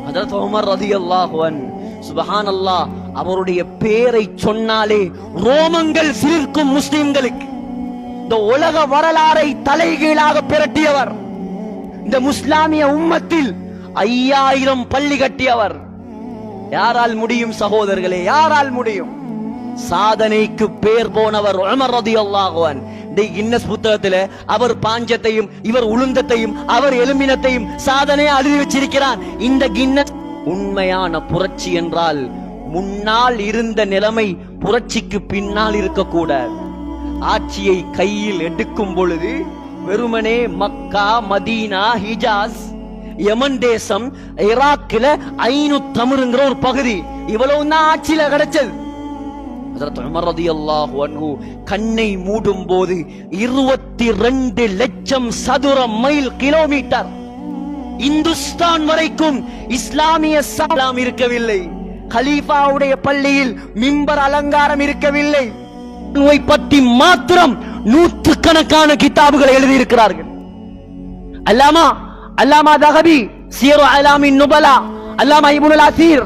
ஹஜ்ரத் Umar ரலியல்லாஹு அன்ஹு சுப்ஹானல்லாஹ், அவருடைய பேரை சொன்னாலே ரோமங்கள் சிலிர்க்கும் முஸ்லிம்களுக்கு. இந்த உலக வரலாறை தலைகீழாக பிரட்டியவர், இந்த முஸ்லாமிய உம்மத்தில் 5000 பள்ளி கட்டியவர். யாரால் முடியும் சகோதரர்களே, யாரால் முடியும்? சாதனைக்கு பேர் போனவர் உமர் ரலியல்லாஹு அன்ஹு. கின்னஸ் புத்தகத்துல அவர் பாஞ்சத்தையும் இவர் உளுந்தத்தையும் அவர் எலும்பினத்தையும் சாதனையை எழுதி வச்சிருக்கிறார். இந்த கின்னஸ் உண்மையான புரட்சி என்றால் முன்னால் இருந்த நிலைமை புரட்சிக்கு பின்னால் இருக்கக்கூடாது. ஆட்சியை கையில் எடுக்கும் பொழுது வெறுமனே மக்கா, மதீனா, ஹிஜாஸ், யமன் தேசம், ஈராக்கில் 500 தமிழ்ங்கிற ஒரு பகுதி, இவ்வளவு தான் ஆட்சியில கிடைச்சது. ஹஜ்ரத் உமர் ரலியல்லாஹு அன்ஹு கண்ணை மூடும் போது 22 லட்சம் சதுர மைல் கிலோமீட்டர் இந்துஸ்தான் வரைக்கும் இஸ்லாமிய சலாம் இருக்கவில்லை. கலீஃபாவுடைய பள்ளியில் மிம்பர் அலங்காரம் இருக்கவில்லை. பற்றி மாத்திரம் 100 கணக்கான கிதாபுகளை எழுதியிருக்கிறார்கள். அல்லாமா தஹபி சீரு அலாமின் நுபலா, அல்லாமா இப்னுல் அசீர்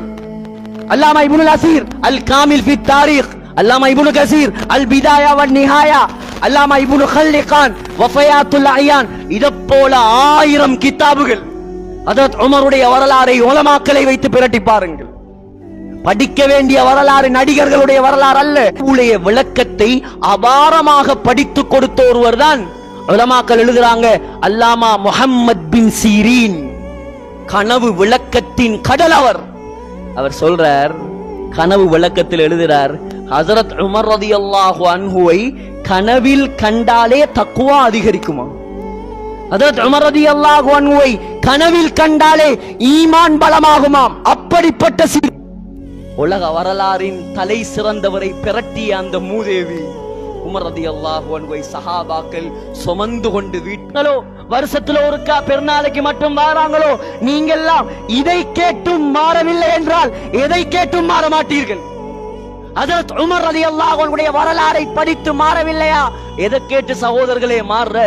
அல் காமில் ஃபி தாரீக், அல்லாமா இப்னு கஸீர் அல் பிதாயா வன் நிஹாயா, அல்லாமா இப்னு கல்லிகான் வஃபயாத்துல் அயான், இதப்போல 1000 கிதாபுகள். ஹஜ்ரத் உமருடைய வரலாறை உலமாக்களை வைத்து பிரட்டி பாருங்கள். படிக்க வேண்டிய வரலாறு நடிகர்களுடைய வரலாறு அல்ல. உடைய விளக்கத்தை அபாரமாக படித்து கொடுத்த ஒருவர் தான் உலமாக்கள் எழுதுறாங்க, அல்லாமா முஹம்மத் பின் சீரீன். கனவு விளக்கத்தின் கடல் அவர். அவர் சொல்றார், கனவு விளக்கத்தில் எழுதுறார், ஹஜ்ரத் உமர் ரலியல்லாஹு அன்ஹுவை கனவில் கண்டாலே தக்வா அதிகரிக்குமா? ஹஜ்ரத் உமர் ரலியல்லாஹு அன்ஹுவை கனவில் கண்டாலே ஈமான் பலமாகுமாம். அப்படிப்பட்ட உலக வரலாறின் தலை சிறந்தவரை பிரட்டிய அந்த மூதேவி உமர் ரலியல்லாஹு அன்ஹுவை சஹாபாக்கள் சுமந்து கொண்டு வீட்டாலோ, வருஷத்துல ஒருக்கா பெருநாளைக்கு மட்டும் வாராங்களோ, நீங்கெல்லாம் இதை கேட்டும் மாறவில்லை என்றால் எதை கேட்டும் மாற மாட்டீர்கள். ஹஜ்ரத் உமர் ரலியல்லாஹு அன்ஹுடைய வரலாறை படித்து மாறவில்லையா? எதை கேட்டு சகோதரர்களே மாறுற?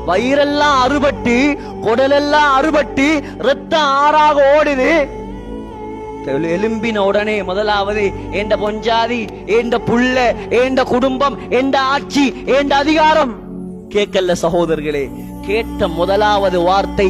வயிறெல்லாம் அறுபட்டு, குடலெல்லாம் அறுபட்டு, ரத்தம் ஆறாக ஓடுது. எலும்பின உடனே முதலாவது ஏண்ட பொஞ்சாதி, ஏண்ட புள்ள, ஏண்ட குடும்பம், ஏண்ட ஆட்சி, ஏண்ட அதிகாரம் கேட்கல சகோதரர்களே. கேட்ட முதலாவது வார்த்தை